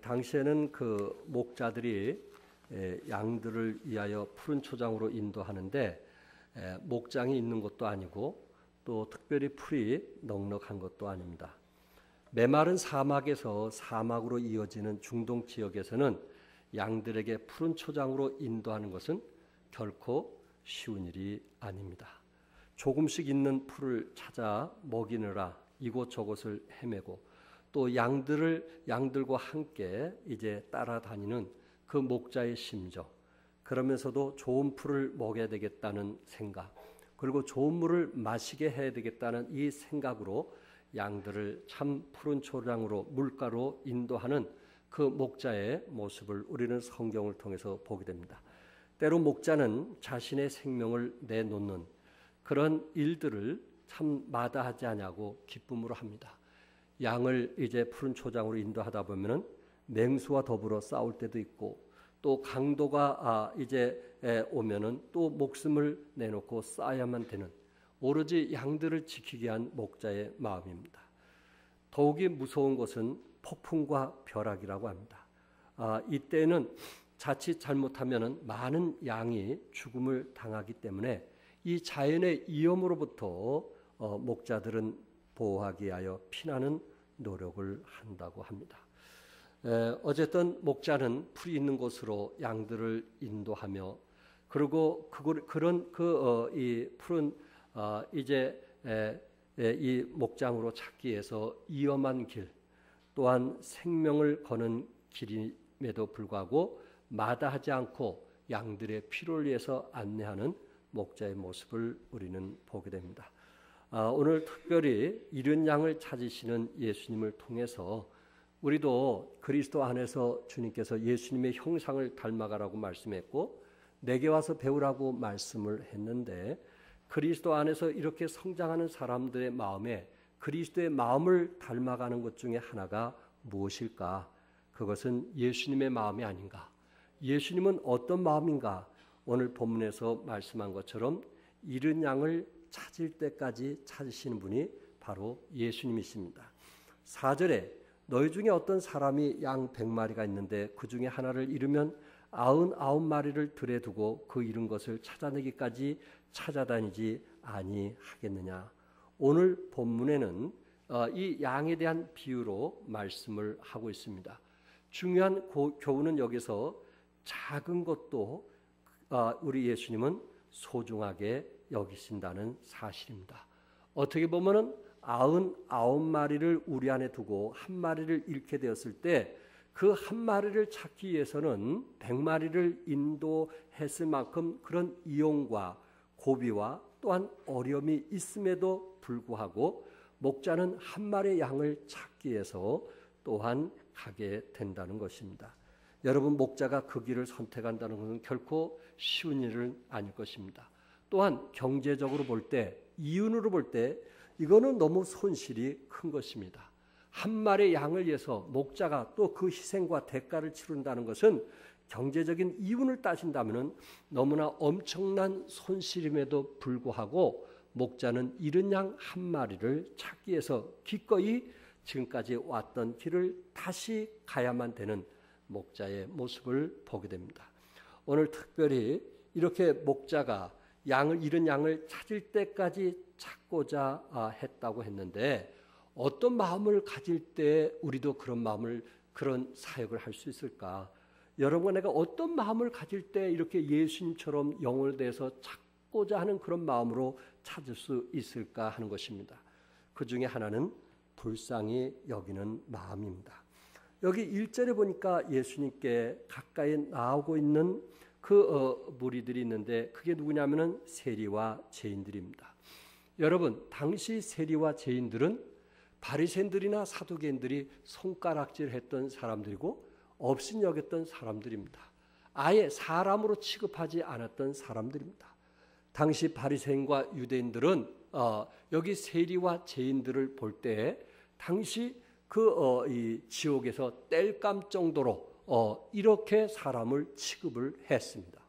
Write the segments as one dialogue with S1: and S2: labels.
S1: 당시에는 그 목자들이 양들을 위하여 푸른 초장으로 인도하는데 목장이 있는 것도 아니고 또 특별히 풀이 넉넉한 것도 아닙니다. 메마른 사막에서 사막으로 이어지는 중동 지역에서는 양들에게 푸른 초장으로 인도하는 것은 결코 쉬운 일이 아닙니다. 조금씩 있는 풀을 찾아 먹이느라 이곳저곳을 헤매고 또 양들과 함께 이제 따라다니는 그 목자의 심정, 그러면서도 좋은 풀을 먹여야 되겠다는 생각, 그리고 좋은 물을 마시게 해야 되겠다는 이 생각으로 양들을 참 푸른 초장으로 물가로 인도하는 그 목자의 모습을 우리는 성경을 통해서 보게 됩니다. 때로 목자는 자신의 생명을 내놓는 그런 일들을 참 마다하지 않냐고 기쁨으로 합니다. 양을 이제 푸른 초장으로 인도하다 보면은 맹수와 더불어 싸울 때도 있고 또 강도가 이제 오면은 또 목숨을 내놓고 싸야만 되는 오로지 양들을 지키기 위한 목자의 마음입니다. 더욱이 무서운 것은 폭풍과 벼락이라고 합니다. 이때는 자칫 잘못하면은 많은 양이 죽음을 당하기 때문에 이 자연의 위험으로부터 목자들은 보호하기 위하여 피나는 노력을 한다고 합니다. 어쨌든 목자는 풀이 있는 곳으로 양들을 인도하며 그리고 그런 이 푸른 이제 이 목장으로 찾기 위해서 위험한 길 또한 생명을 거는 길임에도 불구하고 마다하지 않고 양들의 필요를 위해서 안내하는 목자의 모습을 우리는 보게 됩니다. 오늘 특별히 잃은 양을 찾으시는 예수님을 통해서 우리도 그리스도 안에서 주님께서 예수님의 형상을 닮아가라고 말씀했고 내게 와서 배우라고 말씀을 했는데 그리스도 안에서 이렇게 성장하는 사람들의 마음에 그리스도의 마음을 닮아가는 것 중에 하나가 무엇일까? 그것은 예수님의 마음이 아닌가? 예수님은 어떤 마음인가? 오늘 본문에서 말씀한 것처럼 잃은 양을 찾을 때까지 찾으시는 분이 바로 예수님이십니다. 4절에 너희 중에 어떤 사람이 양 100마리가 있는데 그 중에 하나를 잃으면 99마리를 들에 두고 그 잃은 것을 찾아내기까지 찾아다니지 아니하겠느냐. 오늘 본문에는 이 양에 대한 비유로 말씀을 하고 있습니다. 중요한 교훈은 여기서 작은 것도 우리 예수님은 소중하게 여기신다는 사실입니다. 어떻게 보면은 99마리를 우리 안에 두고 한 마리를 잃게 되었을 때 그 한 마리를 찾기 위해서는 100마리를 인도했을 만큼 그런 이용과 고비와 또한 어려움이 있음에도 불구하고 목자는 한 마리의 양을 찾기 위해서 또한 가게 된다는 것입니다. 여러분, 목자가 그 길을 선택한다는 것은 결코 쉬운 일은 아닐 것입니다. 또한 경제적으로 볼 때, 이윤으로 볼 때 이거는 너무 손실이 큰 것입니다. 한 마리의 양을 위해서 목자가 또 그 희생과 대가를 치른다는 것은 경제적인 이윤을 따진다면 너무나 엄청난 손실임에도 불구하고 목자는 잃은 양 한 마리를 찾기 위해서 기꺼이 지금까지 왔던 길을 다시 가야만 되는 목자의 모습을 보게 됩니다. 오늘 특별히 이렇게 목자가 잃은 양을 찾을 때까지 찾고자 했다고 했는데 어떤 마음을 가질 때 우리도 그런 사역을 할 수 있을까? 여러분과 내가 어떤 마음을 가질 때 이렇게 예수님처럼 영혼을 대해서 찾고자 하는 그런 마음으로 찾을 수 있을까 하는 것입니다. 그 중에 하나는 불쌍히 여기는 마음입니다. 여기 1절에 보니까 예수님께 가까이 나오고 있는 그 무리들이 있는데 그게 누구냐면은 세리와 죄인들입니다. 여러분, 당시 세리와 죄인들은 바리새인들이나 사두개인들이 손가락질했던 사람들이고 업신여겼던 사람들입니다. 아예 사람으로 취급하지 않았던 사람들입니다. 당시 바리새인과 유대인들은 여기 세리와 죄인들을 볼 때 당시 이 지옥에서 땔감 정도로 이렇게 사람을 취급을 했습니다.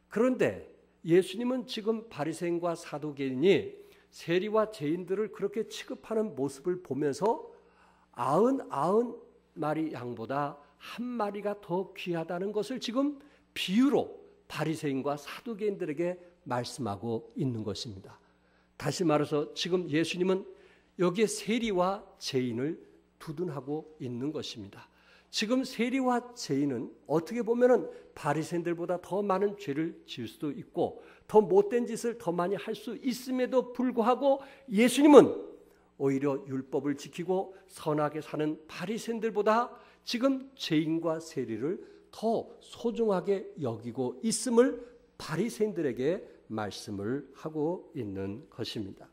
S1: 그런데 예수님은 지금 바리새인과 사두개인이 세리와 죄인들을 그렇게 취급하는 모습을 보면서 마리 양보다 한 마리가 더 귀하다는 것을 지금 비유로 바리새인과 사두개인들에게 말씀하고 있는 것입니다. 다시 말해서 지금 예수님은 여기에 세리와 죄인을 두둔하고 있는 것입니다. 지금 세리와 죄인은 어떻게 보면은 바리새인들보다 더 많은 죄를 지을 수도 있고 더 못된 짓을 더 많이 할 수 있음에도 불구하고 예수님은 오히려 율법을 지키고 선하게 사는 바리새인들보다 지금 죄인과 세리를 더 소중하게 여기고 있음을 바리새인들에게 말씀을 하고 있는 것입니다.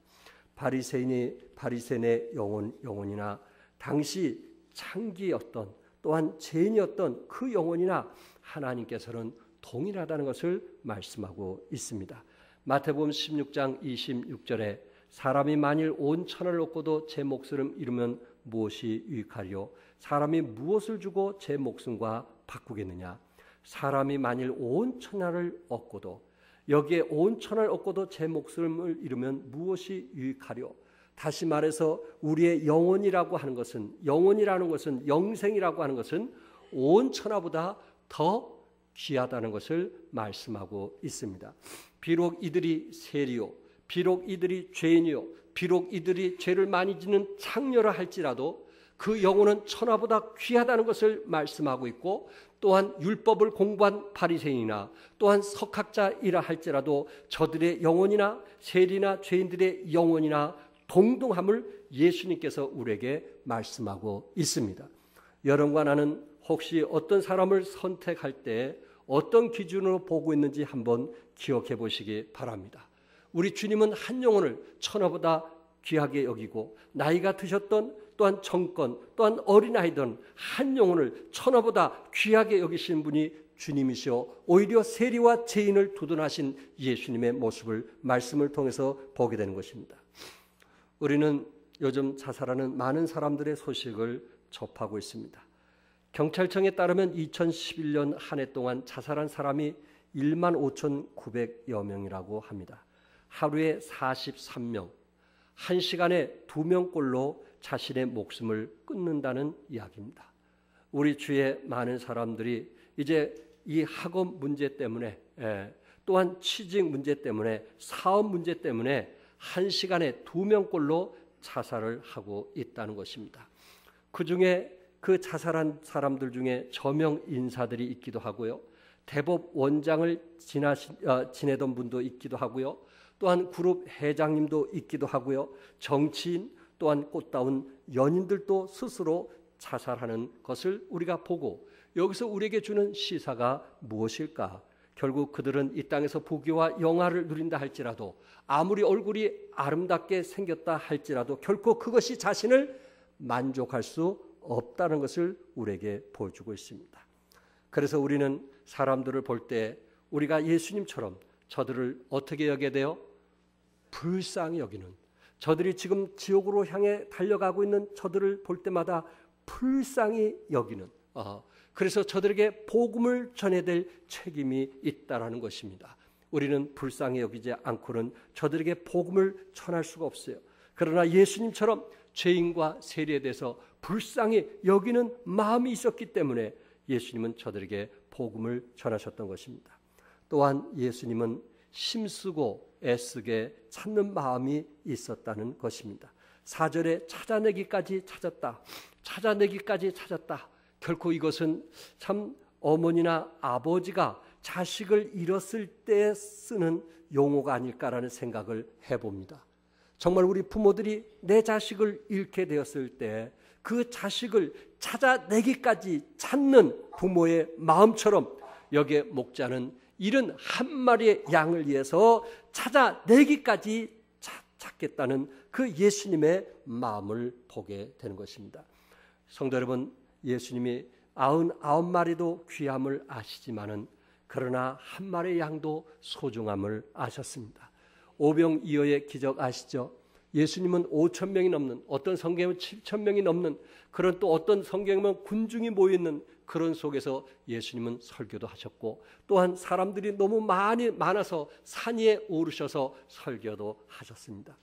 S1: 바리새인의 영혼이나 당시 창기였던 또한 죄인이었던 그 영혼이나 하나님께서는 동일하다는 것을 말씀하고 있습니다. 마태복음 16장 26절에 사람이 만일 온 천하를 얻고도 제 목숨을 잃으면 무엇이 유익하리요? 사람이 무엇을 주고 제 목숨과 바꾸겠느냐? 사람이 만일 온 천하를 얻고도 여기에 온 천하를 얻고도 제 목숨을 잃으면 무엇이 유익하리요? 다시 말해서 우리의 영혼이라고 하는 것은 영혼이라는 것은 영생이라고 하는 것은 온 천하보다 더 귀하다는 것을 말씀하고 있습니다. 비록 이들이 세리요, 비록 이들이 죄인이요, 비록 이들이 죄를 많이 짓는 창녀라 할지라도 그 영혼은 천하보다 귀하다는 것을 말씀하고 있고 또한 율법을 공부한 바리새인이나 또한 석학자이라 할지라도 저들의 영혼이나 세리나 죄인들의 영혼이나 동등함을 예수님께서 우리에게 말씀하고 있습니다. 여러분과 나는 혹시 어떤 사람을 선택할 때 어떤 기준으로 보고 있는지 한번 기억해 보시기 바랍니다. 우리 주님은 한 영혼을 천하보다 귀하게 여기고 나이가 드셨던 또한 청건 또한 어린아이든 한 영혼을 천하보다 귀하게 여기신 분이 주님이시오. 오히려 세리와 죄인을 두둔하신 예수님의 모습을 말씀을 통해서 보게 되는 것입니다. 우리는 요즘 자살하는 많은 사람들의 소식을 접하고 있습니다. 경찰청에 따르면 2011년 한 해 동안 자살한 사람이 15,900여 명이라고 합니다. 하루에 43명, 1시간에 2명꼴로 자신의 목숨을 끊는다는 이야기입니다. 우리 주위에 많은 사람들이 이제 이 학업 문제 때문에 또한 취직 문제 때문에 사업 문제 때문에 1시간에 2명꼴로 자살을 하고 있다는 것입니다. 그중에 그 자살한 사람들 중에 저명 인사들이 있기도 하고요. 대법 원장을 지내던 분도 있기도 하고요. 또한 그룹 회장님도 있기도 하고요. 정치인 또한 꽃다운 연인들도 스스로 자살하는 것을 우리가 보고 여기서 우리에게 주는 시사가 무엇일까? 결국 그들은 이 땅에서 부귀와 영화를 누린다 할지라도 아무리 얼굴이 아름답게 생겼다 할지라도 결코 그것이 자신을 만족할 수 없다는 것을 우리에게 보여주고 있습니다. 그래서 우리는 사람들을 볼 때 우리가 예수님처럼 저들을 어떻게 여겨야 돼요? 불쌍히 여기는, 저들이 지금 지옥으로 향해 달려가고 있는 저들을 볼 때마다 불쌍히 여기는, 그래서 저들에게 복음을 전해야 될 책임이 있다라는 것입니다. 우리는 불쌍히 여기지 않고는 저들에게 복음을 전할 수가 없어요. 그러나 예수님처럼 죄인과 세리에 대해서 불쌍히 여기는 마음이 있었기 때문에 예수님은 저들에게 복음을 전하셨던 것입니다. 또한 예수님은 힘쓰고 애쓰게 찾는 마음이 있었다는 것입니다. 4절에 찾아내기까지 찾았다. 찾아내기까지 찾았다. 결코 이것은 참 어머니나 아버지가 자식을 잃었을 때 쓰는 용어가 아닐까라는 생각을 해봅니다. 정말 우리 부모들이 내 자식을 잃게 되었을 때 그 자식을 찾아내기까지 찾는 부모의 마음처럼 여기에 목자는 잃은 한 마리의 양을 위해서 찾아내기까지 찾겠다는 그 예수님의 마음을 보게 되는 것입니다. 성도 여러분, 예수님이 99마리도 귀함을 아시지만은 그러나 한 마리의 양도 소중함을 아셨습니다. 오병이어의 기적 아시죠? 예수님은 5,000명이 넘는, 어떤 성경은 7,000명이 넘는, 그런 또 어떤 성경은 군중이 모여있는 그런 속에서 예수님은 설교도 하셨고 또한 사람들이 너무 많아서 산 위에 오르셔서 설교도 하셨습니다.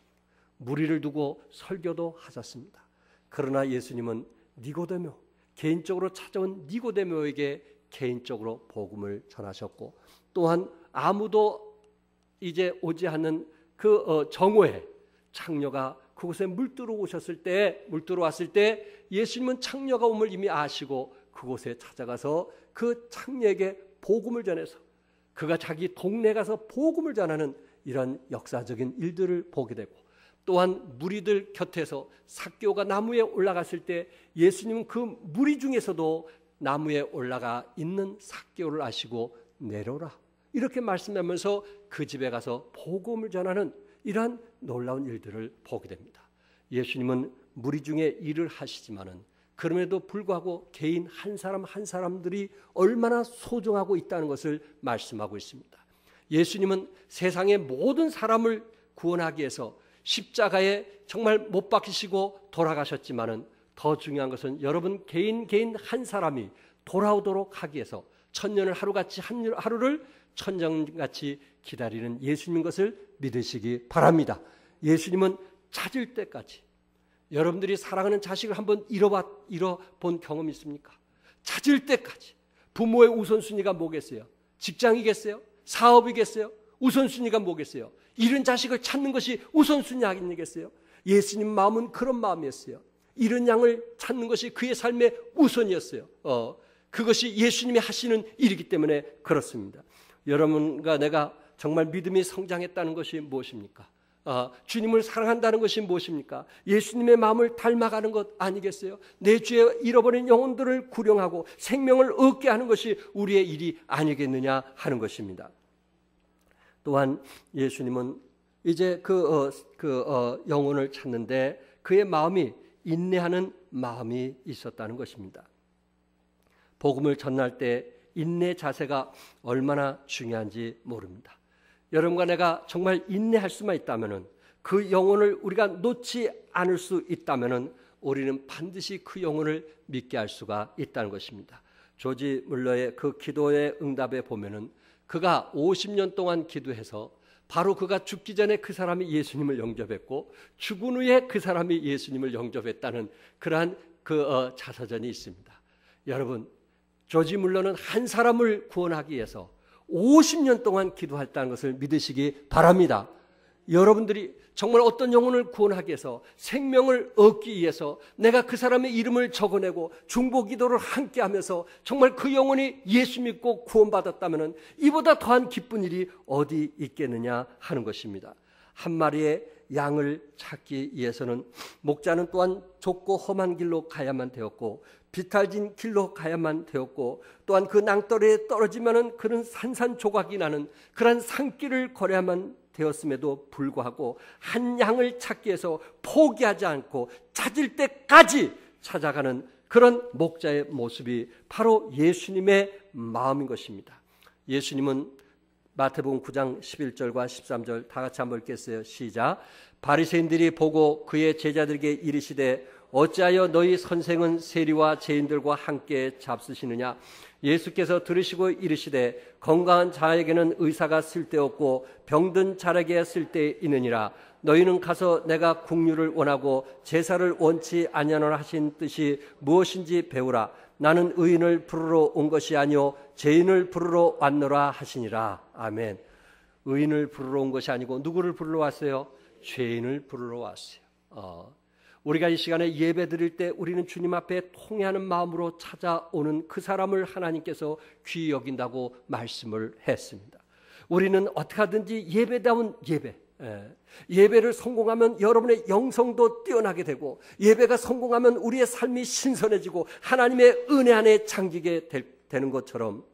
S1: 무리를 두고 설교도 하셨습니다. 그러나 예수님은 니고데모, 개인적으로 찾아온 니고데모에게 개인적으로 복음을 전하셨고, 또한 아무도 이제 오지 않는 그 정오에 창녀가 그곳에 물들어 왔을 때 예수님은 창녀가 옴을 이미 아시고 그곳에 찾아가서 그 창녀에게 복음을 전해서 그가 자기 동네 가서 복음을 전하는 이런 역사적인 일들을 보게 되고, 또한 무리들 곁에서 삭개오가 나무에 올라갔을 때 예수님은 그 무리 중에서도 나무에 올라가 있는 삭개오를 아시고 내려오라 이렇게 말씀하면서 그 집에 가서 복음을 전하는 이러한 놀라운 일들을 보게 됩니다. 예수님은 무리 중에 일을 하시지만은 그럼에도 불구하고 개인 한 사람 한 사람들이 얼마나 소중하고 있다는 것을 말씀하고 있습니다. 예수님은 세상의 모든 사람을 구원하기 위해서 십자가에 정말 못 박히시고 돌아가셨지만은 더 중요한 것은 여러분 개인 한 사람이 돌아오도록 하기 위해서 천년을 하루를 천년같이 기다리는 예수님인 것을 믿으시기 바랍니다. 예수님은 찾을 때까지, 여러분들이 사랑하는 자식을 한번 잃어본 경험이 있습니까? 찾을 때까지. 부모의 우선순위가 뭐겠어요? 직장이겠어요? 사업이겠어요? 우선순위가 뭐겠어요? 잃은 자식을 찾는 것이 우선순위 아니겠어요? 예수님 마음은 그런 마음이었어요. 잃은 양을 찾는 것이 그의 삶의 우선이었어요. 그것이 예수님이 하시는 일이기 때문에 그렇습니다. 여러분과 내가 정말 믿음이 성장했다는 것이 무엇입니까? 주님을 사랑한다는 것이 무엇입니까? 예수님의 마음을 닮아가는 것 아니겠어요? 내 죄에 잃어버린 영혼들을 구령하고 생명을 얻게 하는 것이 우리의 일이 아니겠느냐 하는 것입니다. 또한 예수님은 이제 영혼을 찾는데 그의 마음이 인내하는 마음이 있었다는 것입니다. 복음을 전할 때 인내 자세가 얼마나 중요한지 모릅니다. 여러분과 내가 정말 인내할 수만 있다면은, 그 영혼을 우리가 놓지 않을 수 있다면은 우리는 반드시 그 영혼을 믿게 할 수가 있다는 것입니다. 조지 물러의 그 기도의 응답에 보면은 그가 50년 동안 기도해서 바로 그가 죽기 전에 그 사람이 예수님을 영접했고 죽은 후에 그 사람이 예수님을 영접했다는 그러한 자서전이 있습니다. 여러분, 조지 물러는 한 사람을 구원하기 위해서 50년 동안 기도했다는 것을 믿으시기 바랍니다. 여러분들이 정말 어떤 영혼을 구원하기 위해서, 생명을 얻기 위해서 내가 그 사람의 이름을 적어내고 중보기도를 함께 하면서 정말 그 영혼이 예수 믿고 구원받았다면 이보다 더한 기쁜 일이 어디 있겠느냐 하는 것입니다. 한 마리의 양을 찾기 위해서는 목자는 또한 좁고 험한 길로 가야만 되었고 비탈진 길로 가야만 되었고, 또한 그 낭떠러에 떨어지면은 그런 산산조각이 나는 그런 산길을 걸어야만 되었음에도 불구하고 한 양을 찾기 위해서 포기하지 않고 찾을 때까지 찾아가는 그런 목자의 모습이 바로 예수님의 마음인 것입니다. 예수님은 마태복음 9장 11절과 13절 다 같이 한번 읽겠어요. 시작. 바리새인들이 보고 그의 제자들에게 이르시되 어찌하여 너희 선생은 세리와 죄인들과 함께 잡수시느냐? 예수께서 들으시고 이르시되 건강한 자에게는 의사가 쓸데없고 병든 자에게 쓸데있느니라. 너희는 가서 내가 긍휼을 원하고 제사를 원치 아니하노라 하신 뜻이 무엇인지 배우라. 나는 의인을 부르러 온 것이 아니요 죄인을 부르러 왔노라 하시니라. 아멘. 의인을 부르러 온 것이 아니고 누구를 부르러 왔어요? 죄인을 부르러 왔어요. 우리가 이 시간에 예배 드릴 때 우리는 주님 앞에 통회하는 마음으로 찾아오는 그 사람을 하나님께서 귀히 여긴다고 말씀을 했습니다. 우리는 어떻게 하든지 예배다운 예배를 성공하면 여러분의 영성도 뛰어나게 되고, 예배가 성공하면 우리의 삶이 신선해지고 하나님의 은혜 안에 잠기게 되는 것처럼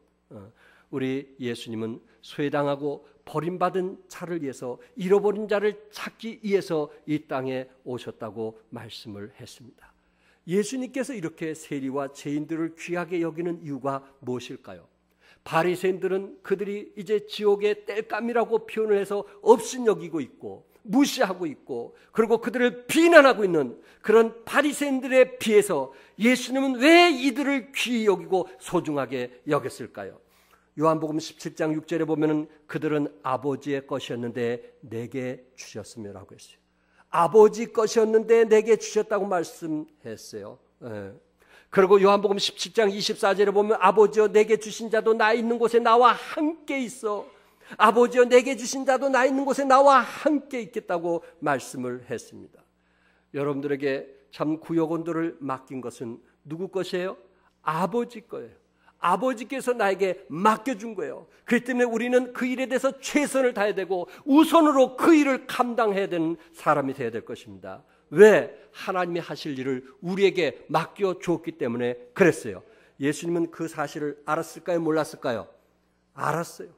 S1: 우리 예수님은 소외당하고 버림받은 자를 위해서, 잃어버린 자를 찾기 위해서 이 땅에 오셨다고 말씀을 했습니다. 예수님께서 이렇게 세리와 죄인들을 귀하게 여기는 이유가 무엇일까요? 바리새인들은 그들이 이제 지옥의 땔감이라고 표현을 해서 업신여기고 있고 무시하고 있고, 그리고 그들을 비난하고 있는 그런 바리새인들에 비해서 예수님은 왜 이들을 귀히 여기고 소중하게 여겼을까요? 요한복음 17장 6절에 보면은 그들은 아버지의 것이었는데 내게 주셨음이라고 했어요. 아버지 것이었는데 내게 주셨다고 말씀했어요. 그리고 요한복음 17장 24절에 보면 아버지여 내게 주신 자도 나 있는 곳에 나와 함께 있어. 아버지여 내게 주신 자도 나 있는 곳에 나와 함께 있겠다고 말씀을 했습니다. 여러분들에게 참 구역원들을 맡긴 것은 누구 것이에요? 아버지 거예요. 아버지께서 나에게 맡겨준 거예요. 그렇기 때문에 우리는 그 일에 대해서 최선을 다해야 되고 우선으로 그 일을 감당해야 되는 사람이 되어야 될 것입니다. 왜? 하나님이 하실 일을 우리에게 맡겨줬기 때문에 그랬어요. 예수님은 그 사실을 알았을까요? 몰랐을까요? 알았어요.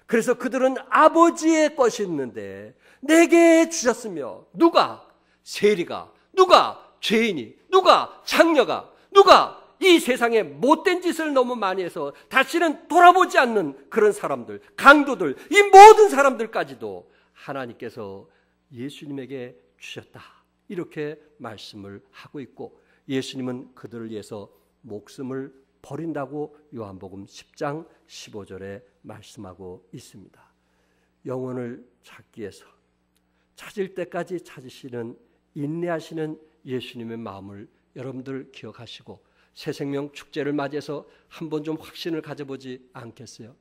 S1: 그래서 그들은 아버지의 것이 있는데 내게 주셨으며 누가? 세리가, 누가? 죄인이, 누가? 장녀가, 누가? 이 세상에 못된 짓을 너무 많이 해서 다시는 돌아보지 않는 그런 사람들, 강도들, 이 모든 사람들까지도 하나님께서 예수님에게 주셨다. 이렇게 말씀을 하고 있고 예수님은 그들을 위해서 목숨을 버린다고 요한복음 10장 15절에 말씀하고 있습니다. 영혼을 찾기 위해서 찾을 때까지 찾으시는 인내하시는 예수님의 마음을 여러분들 기억하시고 새생명 축제를 맞이해서 한번 좀 확신을 가져보지 않겠어요?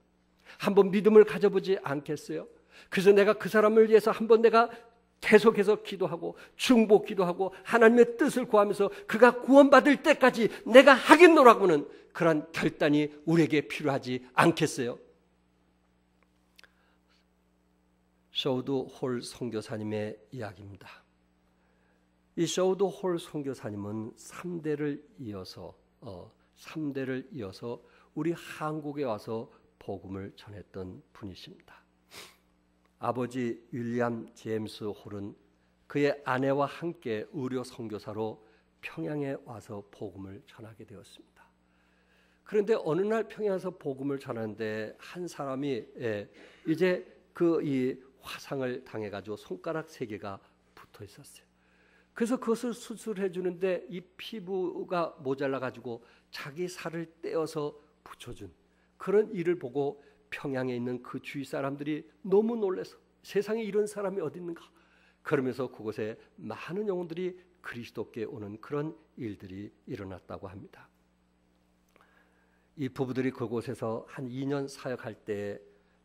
S1: 한번 믿음을 가져보지 않겠어요? 그래서 내가 그 사람을 위해서 한번 내가 계속해서 기도하고 중보 기도하고 하나님의 뜻을 구하면서 그가 구원받을 때까지 내가 하겠노라고는 그런 결단이 우리에게 필요하지 않겠어요? 셔우드 홀 선교사님의 이야기입니다. 이 셔우드 홀 선교사님은 3대를 이어서 우리 한국에 와서 복음을 전했던 분이십니다. 아버지 윌리엄 제임스 홀은 그의 아내와 함께 의료 선교사로 평양에 와서 복음을 전하게 되었습니다. 그런데 어느 날 평양에 와서 복음을 전하는데 한 사람이 이제 이 화상을 당해가지고 손가락 3개가 붙어 있었어요. 그래서 그것을 수술해 주는데 이 피부가 모자라가지고 자기 살을 떼어서 붙여준 그런 일을 보고 평양에 있는 그 주위 사람들이 너무 놀라서 세상에 이런 사람이 어디 있는가? 그러면서 그곳에 많은 영혼들이 그리스도께 오는 그런 일들이 일어났다고 합니다. 이 부부들이 그곳에서 한 2년 사역할 때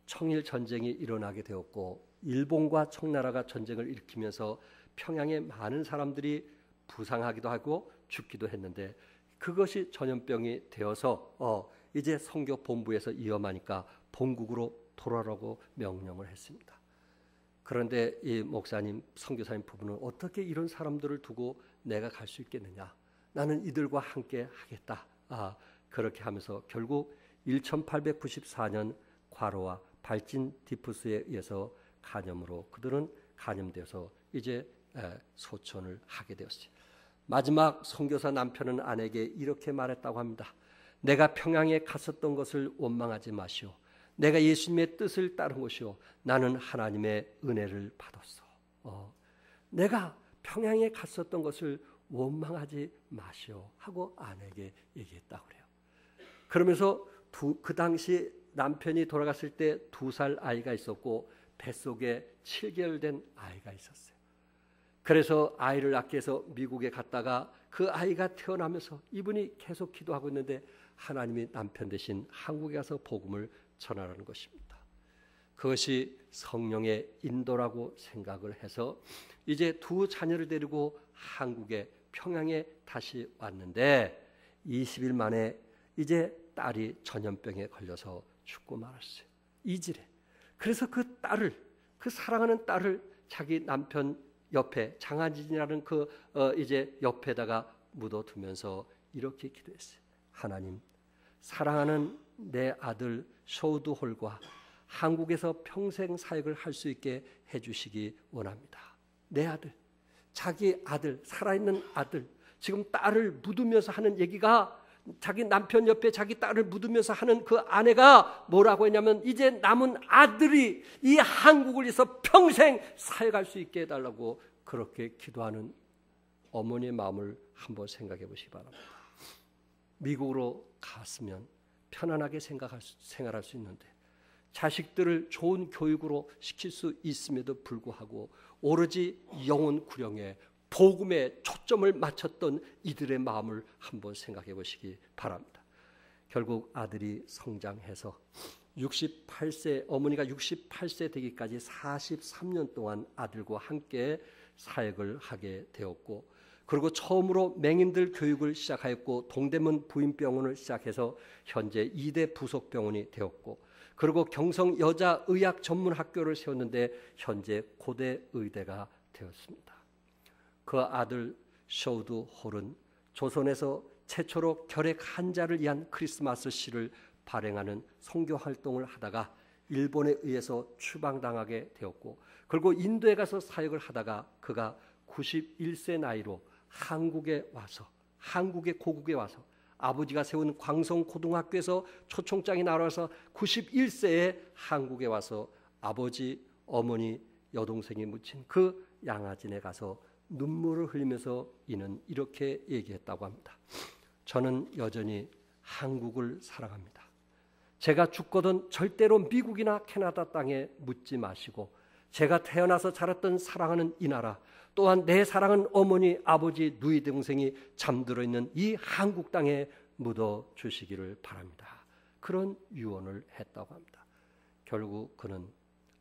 S1: 청일 전쟁이 일어나게 되었고 일본과 청나라가 전쟁을 일으키면서 평양에 많은 사람들이 부상하기도 하고 죽기도 했는데 그것이 전염병이 되어서 이제 선교 본부에서 위험하니까 본국으로 돌아오라고 명령을 했습니다. 그런데 이 목사님, 선교사님 부부는 어떻게 이런 사람들을 두고 내가 갈 수 있겠느냐? 나는 이들과 함께 하겠다. 그렇게 하면서 결국 1894년 과로와 발진 디프스에 의해서 간염으로 그들은 감염되어서 이제 소천을 하게 되었어요. 마지막 선교사 남편은 아내에게 이렇게 말했다고 합니다. 내가 평양에 갔었던 것을 원망하지 마시오. 내가 예수님의 뜻을 따른 것이오. 나는 하나님의 은혜를 받았어. 내가 평양에 갔었던 것을 원망하지 마시오 하고 아내에게 얘기했다고 그래요. 그러면서 그 당시 남편이 돌아갔을 때 2살 아이가 있었고 뱃속에 7개월 된 아이가 있었어요. 그래서 아이를 낳기 위해서 미국에 갔다가 그 아이가 태어나면서 이분이 계속 기도하고 있는데 하나님이 남편 대신 한국에 가서 복음을 전하라는 것입니다. 그것이 성령의 인도라고 생각을 해서 이제 2 자녀를 데리고 한국에 평양에 다시 왔는데 20일 만에 이제 딸이 전염병에 걸려서 죽고 말았어요. 이질에. 그래서 그 딸을, 그 사랑하는 딸을 자기 남편 옆에 장한진이라는 이제 옆에다가 묻어두면서 이렇게 기도했어요. 하나님, 사랑하는 내 아들 셔우드 홀과 한국에서 평생 사역을 할 수 있게 해주시기 원합니다. 내 아들, 자기 아들, 살아있는 아들, 지금 딸을 묻으면서 하는 얘기가 자기 남편 옆에 자기 딸을 묻으면서 하는 그 아내가 뭐라고 했냐면 이제 남은 아들이 이 한국을 위해서 평생 사역할 수 있게 해달라고 그렇게 기도하는 어머니의 마음을 한번 생각해 보시기 바랍니다. 미국으로 갔으면 편안하게 생활할 수 있는데 자식들을 좋은 교육으로 시킬 수 있음에도 불구하고 오로지 영혼 구령에 복음에 초점을 맞췄던 이들의 마음을 한번 생각해 보시기 바랍니다. 결국 아들이 성장해서 68세, 어머니가 68세 되기까지 43년 동안 아들과 함께 사역을 하게 되었고, 그리고 처음으로 맹인들 교육을 시작하였고, 동대문 부인병원을 시작해서 현재 2대 부속병원이 되었고, 그리고 경성 여자의학전문학교를 세웠는데 현재 고대 의대가 되었습니다. 그 아들 셔우드 홀은 조선에서 최초로 결핵 환자를 위한 크리스마스 시를 발행하는 선교 활동을 하다가 일본에 의해서 추방당하게 되었고, 그리고 인도에 가서 사역을 하다가 그가 91세 나이로 한국에 와서, 한국의 고국에 와서 아버지가 세운 광성고등학교에서 초청장이 나와서 91세에 한국에 와서 아버지, 어머니, 여동생이 묻힌 그 양아진에 가서 눈물을 흘리면서 이는 이렇게 얘기했다고 합니다. 저는 여전히 한국을 사랑합니다. 제가 죽거든 절대로 미국이나 캐나다 땅에 묻지 마시고, 제가 태어나서 자랐던 사랑하는 이 나라, 또한 내 사랑은 어머니, 아버지, 누이 동생이 잠들어 있는 이 한국 땅에 묻어 주시기를 바랍니다. 그런 유언을 했다고 합니다. 결국 그는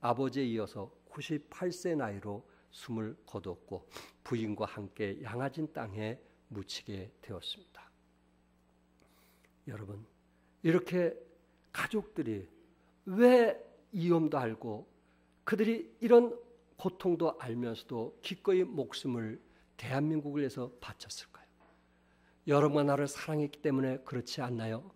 S1: 아버지에 이어서 98세 나이로 숨을 거두었고 부인과 함께 양아진 땅에 묻히게 되었습니다. 여러분, 이렇게 가족들이 왜 위험도 알고 그들이 이런 고통도 알면서도 기꺼이 목숨을 대한민국을 위해서 바쳤을까요? 여러분과 나를 사랑했기 때문에 그렇지 않나요?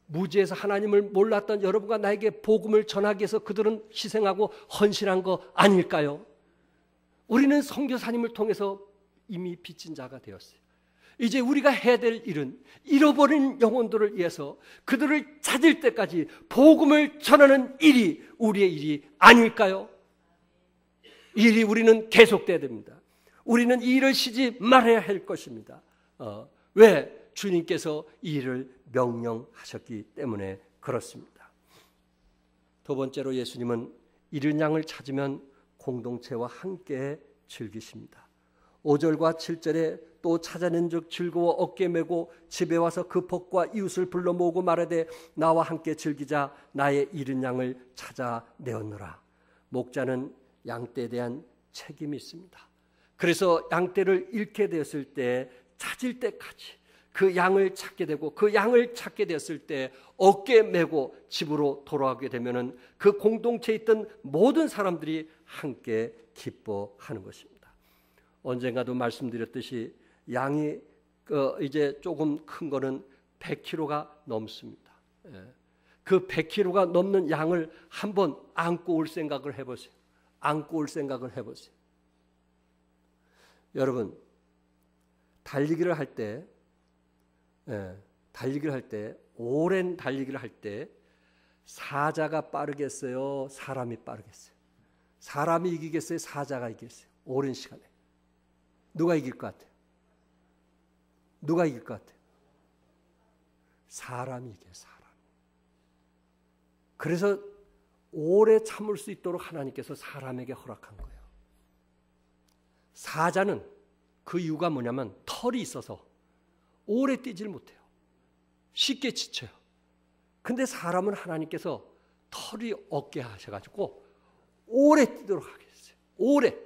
S1: 무지에서 하나님을 몰랐던 여러분과 나에게 복음을 전하기 위해서 그들은 희생하고 헌신한 거 아닐까요? 우리는 선교사님을 통해서 이미 빚진 자가 되었어요. 이제 우리가 해야 될 일은 잃어버린 영혼들을 위해서 그들을 찾을 때까지 복음을 전하는 일이 우리의 일이 아닐까요? 이 일이 우리는 계속돼야 됩니다. 우리는 이 일을 쉬지 말아야 할 것입니다. 왜? 주님께서 이 일을 명령하셨기 때문에 그렇습니다. 두 번째로 예수님은 잃은 양을 찾으면 공동체와 함께 즐기십니다. 5절과 7절에 또 찾아낸 즉 즐거워 어깨 메고 집에 와서 그 복과 이웃을 불러 모으고 말하되 나와 함께 즐기자 나의 잃은 양을 찾아내었노라. 목자는 양떼에 대한 책임이 있습니다. 그래서 양떼를 잃게 되었을 때 찾을 때까지 그 양을 찾게 되고 그 양을 찾게 되었을 때 어깨 메고 집으로 돌아가게 되면은 그 공동체에 있던 모든 사람들이 함께 기뻐하는 것입니다. 언젠가도 말씀드렸듯이 양이 이제 조금 큰 거는 100kg가 넘습니다. 그 100kg가 넘는 양을 한번 안고 올 생각을 해보세요. 안고 올 생각을 해보세요. 여러분, 달리기를 할 때, 오랜 달리기를 할 때 사자가 빠르겠어요? 사람이 빠르겠어요? 사람이 이기겠어요? 사자가 이기겠어요? 오랜 시간에. 누가 이길 것 같아요? 누가 이길 것 같아요? 사람이 이겨요, 사람. 그래서 오래 참을 수 있도록 하나님께서 사람에게 허락한 거예요. 사자는 그 이유가 뭐냐면 털이 있어서 오래 뛰질 못해요. 쉽게 지쳐요. 근데 사람은 하나님께서 털이 없게 하셔가지고 오래 뛰도록 하겠어요. 오래.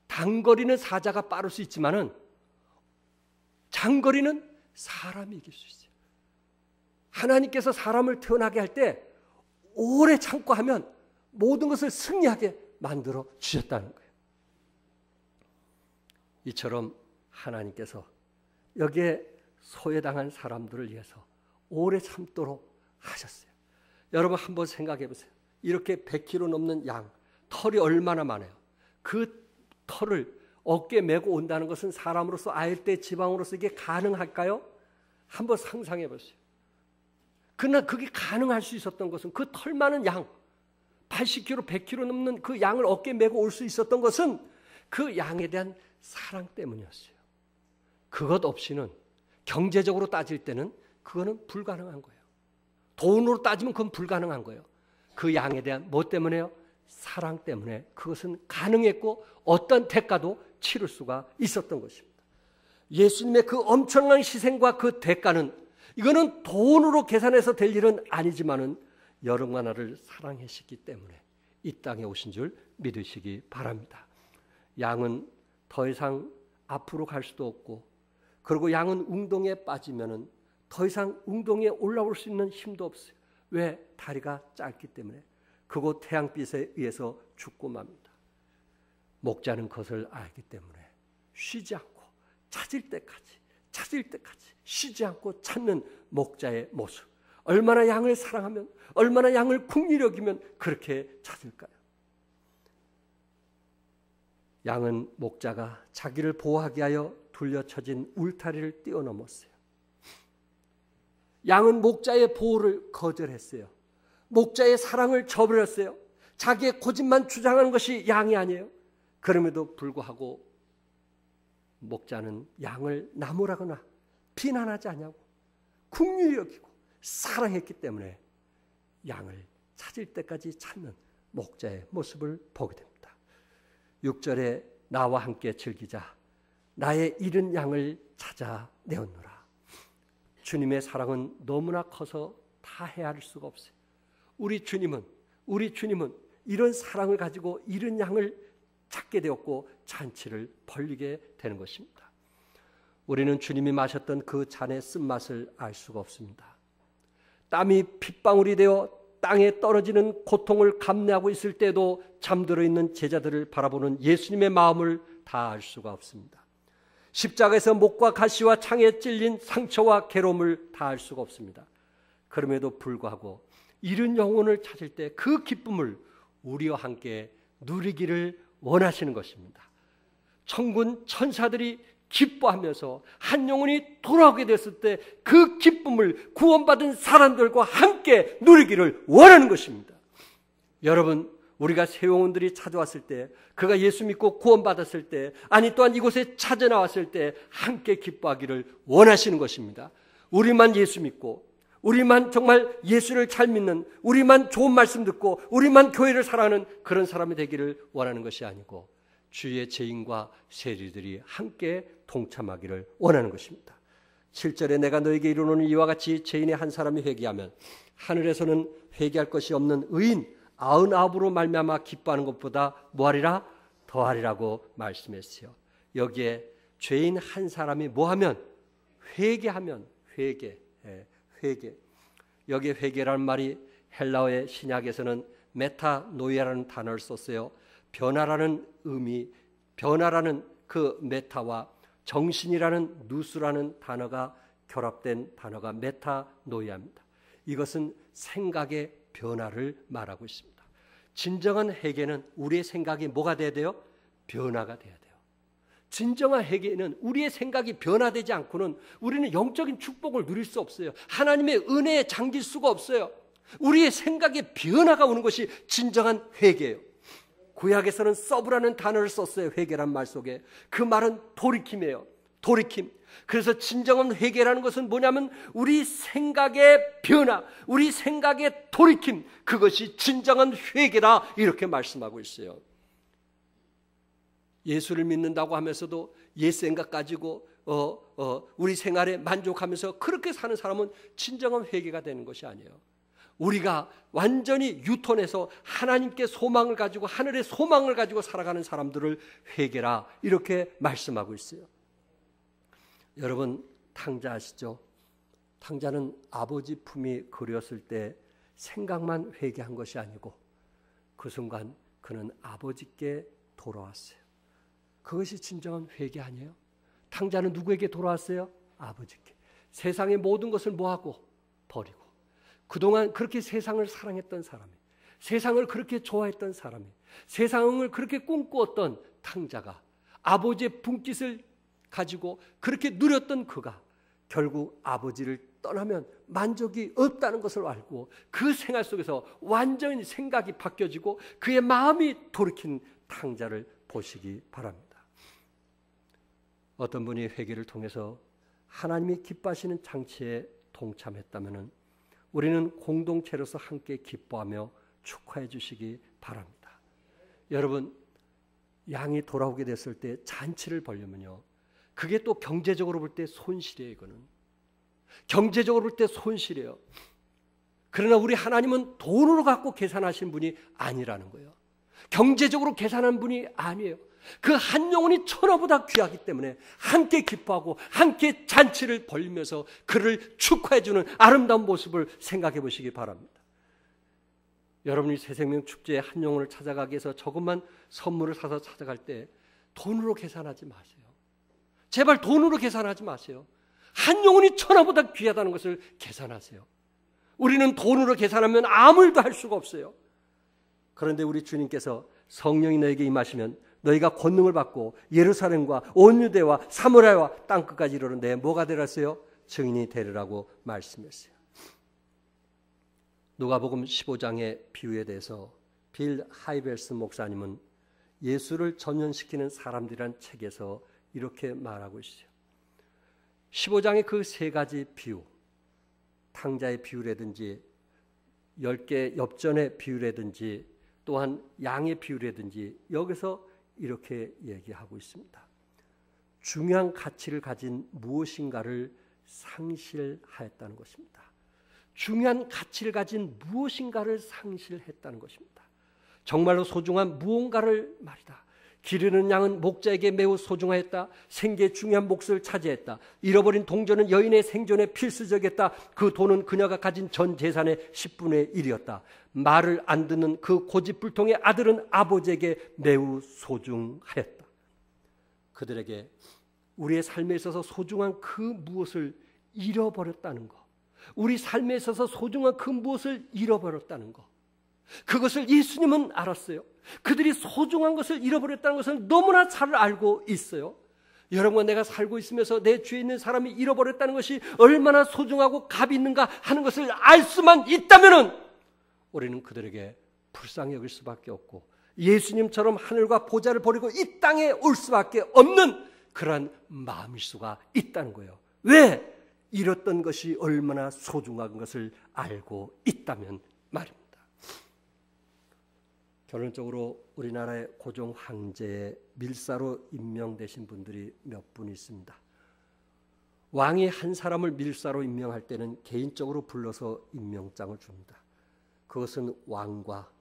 S1: 단거리는 사자가 빠를 수 있지만은 장거리는 사람이 이길 수 있어요. 하나님께서 사람을 태어나게 할 때 오래 참고 하면 모든 것을 승리하게 만들어 주셨다는 거예요. 이처럼 하나님께서 여기에 소외당한 사람들을 위해서 오래 참도록 하셨어요. 여러분 한번 생각해 보세요. 이렇게 100kg 넘는 양, 털이 얼마나 많아요. 그 털을 어깨에 메고 온다는 것은 사람으로서 아열대 지방으로서 이게 가능할까요? 한번 상상해 보세요. 그러나 그게 가능할 수 있었던 것은 그 털 많은 양, 80kg, 100kg 넘는 그 양을 어깨에 메고 올 수 있었던 것은 그 양에 대한 사랑 때문이었어요. 그것 없이는 경제적으로 따질 때는 그거는 불가능한 거예요. 돈으로 따지면 그건 불가능한 거예요. 그 양에 대한 뭐 때문에요? 사랑 때문에 그것은 가능했고 어떤 대가도 치를 수가 있었던 것입니다. 예수님의 그 엄청난 희생과 그 대가는 이거는 돈으로 계산해서 될 일은 아니지만은 여러분과 나를 사랑하셨기 때문에 이 땅에 오신 줄 믿으시기 바랍니다. 양은 더 이상 앞으로 갈 수도 없고, 그리고 양은 웅덩이에 빠지면은 더 이상 웅덩이에 올라올 수 있는 힘도 없어요. 왜? 다리가 짧기 때문에. 그곳 태양빛에 의해서 죽고 맙니다. 목자는 그것을 알기 때문에 쉬지 않고 찾을 때까지 쉬지 않고 찾는 목자의 모습. 얼마나 양을 사랑하면, 얼마나 양을 긍휼히 여기면 그렇게 찾을까요? 양은 목자가 자기를 보호하기 위하여 둘러쳐진 울타리를 뛰어넘었어요. 양은 목자의 보호를 거절했어요. 목자의 사랑을 저버렸어요. 자기의 고집만 주장하는 것이 양이 아니에요. 그럼에도 불구하고 목자는 양을 나무라거나 비난하지 않냐고 긍휼히 여기고 사랑했기 때문에 양을 찾을 때까지 찾는 목자의 모습을 보게 됩니다. 6절에 나와 함께 즐기자 나의 잃은 양을 찾아내었노라. 주님의 사랑은 너무나 커서 다 헤아릴 수가 없어요. 우리 주님은 이런 사랑을 가지고 잃은 양을 찾게 되었고 잔치를 벌리게 되는 것입니다. 우리는 주님이 마셨던 그 잔의 쓴맛을 알 수가 없습니다. 땀이 핏방울이 되어 땅에 떨어지는 고통을 감내하고 있을 때도 잠들어 있는 제자들을 바라보는 예수님의 마음을 다 알 수가 없습니다. 십자가에서 목과 가시와 창에 찔린 상처와 괴로움을 다 알 수가 없습니다. 그럼에도 불구하고 잃은 영혼을 찾을 때 그 기쁨을 우리와 함께 누리기를 원하시는 것입니다. 천군 천사들이 기뻐하면서 한 영혼이 돌아오게 됐을 때 그 기쁨을 구원받은 사람들과 함께 누리기를 원하는 것입니다. 여러분, 우리가 새 영혼들이 찾아왔을 때, 그가 예수 믿고 구원받았을 때, 아니 또한 이곳에 찾아 나왔을 때 함께 기뻐하기를 원하시는 것입니다. 우리만 예수 믿고, 우리만 정말 예수를 잘 믿는, 우리만 좋은 말씀 듣고, 우리만 교회를 사랑하는 그런 사람이 되기를 원하는 것이 아니고 주의 죄인과 세리들이 함께 동참하기를 원하는 것입니다. 7절에 내가 너에게 이르노니 이와 같이 죄인의 한 사람이 회개하면 하늘에서는 회개할 것이 없는 의인 99으로 말미암아 기뻐하는 것보다 뭐하리라? 더하리라고 말씀했어요. 여기에 죄인 한 사람이 뭐하면? 회개하면 회개. 여기에 회개라는 말이 헬라어의 신약에서는 메타노이아라는 단어를 썼어요. 변화라는 의미, 변화라는 그 메타와 정신이라는 누스라는 단어가 결합된 단어가 메타노이아입니다. 이것은 생각의 변화를 말하고 있습니다. 진정한 회개는 우리의 생각이 뭐가 돼야 돼요? 변화가 돼야 돼요. 진정한 회개는 우리의 생각이 변화되지 않고는 우리는 영적인 축복을 누릴 수 없어요. 하나님의 은혜에 잠길 수가 없어요. 우리의 생각에 변화가 오는 것이 진정한 회개예요. 구약에서는 서브라는 단어를 썼어요. 회개란 말 속에. 그 말은 돌이킴이에요. 돌이킴. 그래서 진정한 회개라는 것은 뭐냐면 우리 생각의 변화, 우리 생각의 돌이킴, 그것이 진정한 회개다 이렇게 말씀하고 있어요. 예수를 믿는다고 하면서도 옛 생각 가지고 우리 생활에 만족하면서 그렇게 사는 사람은 진정한 회개가 되는 것이 아니에요. 우리가 완전히 유턴해서 하나님께 소망을 가지고 하늘의 소망을 가지고 살아가는 사람들을 회개라 이렇게 말씀하고 있어요. 여러분, 탕자 아시죠? 탕자는 아버지 품이 그렸을 때 생각만 회개한 것이 아니고 그 순간 그는 아버지께 돌아왔어요. 그것이 진정한 회개 아니에요? 탕자는 누구에게 돌아왔어요? 아버지께. 세상의 모든 것을 뭐하고? 버리고. 그동안 그렇게 세상을 사랑했던 사람이, 세상을 그렇게 좋아했던 사람이, 세상을 그렇게 꿈꾸었던 탕자가 아버지의 분깃을 가지고 그렇게 누렸던 그가 결국 아버지를 떠나면 만족이 없다는 것을 알고 그 생활 속에서 완전히 생각이 바뀌어지고 그의 마음이 돌이킨 탕자를 보시기 바랍니다. 어떤 분이 회개를 통해서 하나님이 기뻐하시는 장치에 동참했다면 우리는 공동체로서 함께 기뻐하며 축하해 주시기 바랍니다. 여러분, 양이 돌아오게 됐을 때 잔치를 벌려면요, 그게 또 경제적으로 볼 때 손실이에요. 이거는 경제적으로 볼 때 손실이에요. 그러나 우리 하나님은 돈으로 갖고 계산하신 분이 아니라는 거예요. 경제적으로 계산한 분이 아니에요. 그 한 영혼이 천하보다 귀하기 때문에 함께 기뻐하고 함께 잔치를 벌리면서 그를 축하해주는 아름다운 모습을 생각해 보시기 바랍니다. 여러분이 새생명 축제에 한 영혼을 찾아가기 위해서 조금만 선물을 사서 찾아갈 때 돈으로 계산하지 마세요. 제발 돈으로 계산하지 마세요. 한 영혼이 천하보다 귀하다는 것을 계산하세요. 우리는 돈으로 계산하면 아무 일도 할 수가 없어요. 그런데 우리 주님께서 성령이 너에게 임하시면 너희가 권능을 받고 예루살렘과 온 유대와 사마리아와 땅끝까지 이르는데 뭐가 되라어요? 증인이 되리라고 말씀했어요. 누가복음 15장의 비유에 대해서 빌 하이벨스 목사님은 예수를 전염시키는 사람들이란 책에서 이렇게 말하고 있어요. 15장의 그 세 가지 비유, 탕자의 비유라든지 10개 엽전의 비유라든지 또한 양의 비유라든지 여기서 이렇게 얘기하고 있습니다. 중요한 가치를 가진 무엇인가를 상실하였다는 것입니다. 중요한 가치를 가진 무엇인가를 상실했다는 것입니다. 정말로 소중한 무언가를 말이다. 기르는 양은 목자에게 매우 소중하였다. 생계의 중요한 몫을 차지했다. 잃어버린 동전은 여인의 생존에 필수적이었다. 그 돈은 그녀가 가진 전 재산의 10분의 1이었다. 말을 안 듣는 그 고집불통의 아들은 아버지에게 매우 소중하였다. 그들에게 우리의 삶에 있어서 소중한 그 무엇을 잃어버렸다는 것, 우리 삶에 있어서 소중한 그 무엇을 잃어버렸다는 것, 그것을 예수님은 알았어요. 그들이 소중한 것을 잃어버렸다는 것을 너무나 잘 알고 있어요. 여러분과 내가 살고 있으면서 내 주위에 있는 사람이 잃어버렸다는 것이 얼마나 소중하고 값이 있는가 하는 것을 알 수만 있다면 우리는 그들에게 불쌍히 여길 수밖에 없고 예수님처럼 하늘과 보좌를 버리고 이 땅에 올 수밖에 없는 그러한 마음일 수가 있다는 거예요. 왜? 잃었던 것이 얼마나 소중한 것을 알고 있다면 말입니다. 결론적으로 우리나라의 고종 황제의 밀사로 임명되신 분들이 몇 분 있습니다. 왕이 한 사람을 밀사로 임명할 때는 개인적으로 불러서 임명장을 줍니다. 그것은 왕과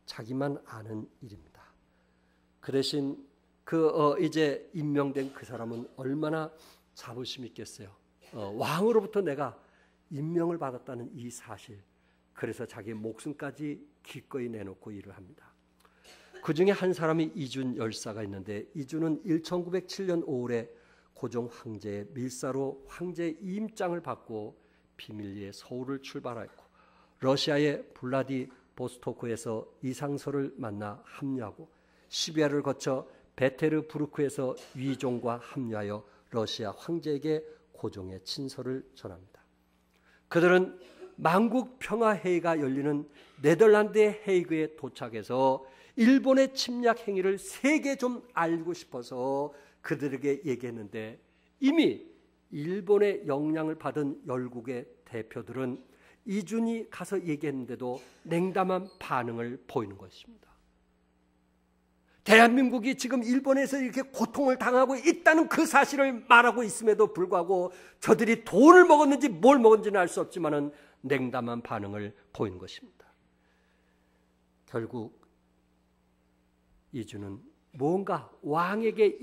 S1: 자기만 아는 일입니다. 그 대신 이제 임명된 그 사람은 얼마나 자부심이 있겠어요. 왕으로부터 내가 임명을 받았다는 이 사실, 그래서 자기의 목숨까지 기꺼이 내놓고 일을 합니다. 그 중에 한 사람이 이준 열사가 있는데 이준은 1907년 5월에 고종 황제의 밀사로 황제 임장을 받고 비밀리에 서울을 출발하였고 러시아의 블라디보스토크에서 이상서를 만나 합류하고 시베리아를 거쳐 베테르부르크에서 위종과 합류하여 러시아 황제에게 고종의 친서를 전합니다. 그들은 만국 평화회의가 열리는 네덜란드의 헤이그에 도착해서 일본의 침략 행위를 세계 좀 알고 싶어서 그들에게 얘기했는데 이미 일본의 영향을 받은 열국의 대표들은 이준이 가서 얘기했는데도 냉담한 반응을 보이는 것입니다. 대한민국이 지금 일본에서 이렇게 고통을 당하고 있다는 그 사실을 말하고 있음에도 불구하고 저들이 돈을 먹었는지 뭘 먹었는지는 알 수 없지만은 냉담한 반응을 보이는 것입니다. 결국 이준은 뭔가 왕에게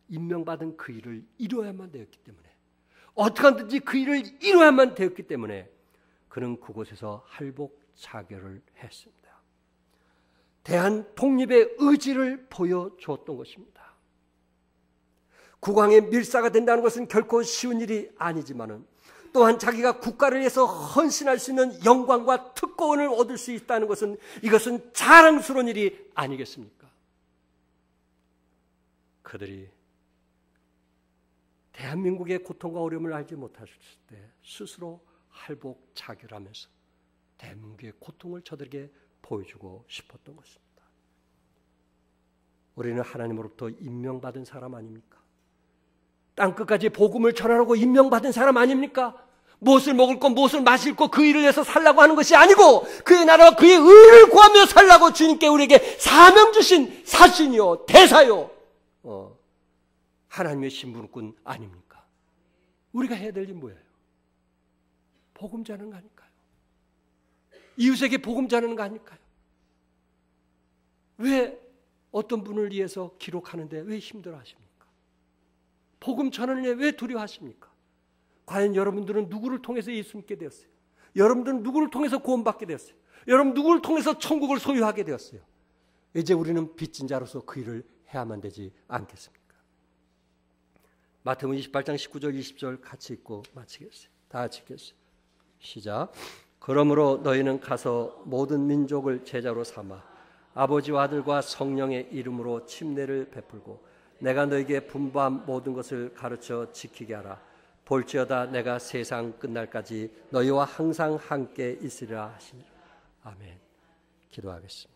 S1: 임명받은 그 일을 이루어야만 되었기 때문에 어떻게 하든지 그 일을 이루어야만 되었기 때문에 그는 그곳에서 할복자결을 했습니다. 대한 독립의 의지를 보여주었던 것입니다. 국왕의 밀사가 된다는 것은 결코 쉬운 일이 아니지만은 또한 자기가 국가를 위해서 헌신할 수 있는 영광과 특권을 얻을 수 있다는 것은 이것은 자랑스러운 일이 아니겠습니까? 그들이 대한민국의 고통과 어려움을 알지 못하셨을 때 스스로 할복자결하면서 대한민국의 고통을 저들에게 보여주고 싶었던 것입니다. 우리는 하나님으로부터 임명받은 사람 아닙니까? 땅끝까지 복음을 전하라고 임명받은 사람 아닙니까? 무엇을 먹을 것, 무엇을 마실 것, 그 일을 위해서 살라고 하는 것이 아니고 그의 나라와 그의 의를 구하며 살라고 주님께 우리에게 사명 주신 사신이요 대사요 하나님의 신분꾼 아닙니까? 우리가 해야 될 일은 뭐예요? 복음 전하는 거 아닐까요? 이웃에게 복음 전하는 거 아닐까요? 왜 어떤 분을 위해서 기록하는데 왜 힘들어하십니까? 복음 전하는 데 왜 두려워하십니까? 과연 여러분들은 누구를 통해서 예수 믿게 되었어요? 여러분들은 누구를 통해서 구원받게 되었어요? 여러분 누구를 통해서 천국을 소유하게 되었어요? 이제 우리는 빚진 자로서 그 일을 해야만 되지 않겠습니까? 마태복음 28장 19절 20절 같이 읽고 마치겠어요. 다 같이 읽겠어요. 시작. 그러므로 너희는 가서 모든 민족을 제자로 삼아 아버지와 아들과 성령의 이름으로 침례를 베풀고 내가 너희에게 분부한 모든 것을 가르쳐 지키게 하라. 볼지어다 내가 세상 끝날까지 너희와 항상 함께 있으리라 하시니라. 아멘. 기도하겠습니다.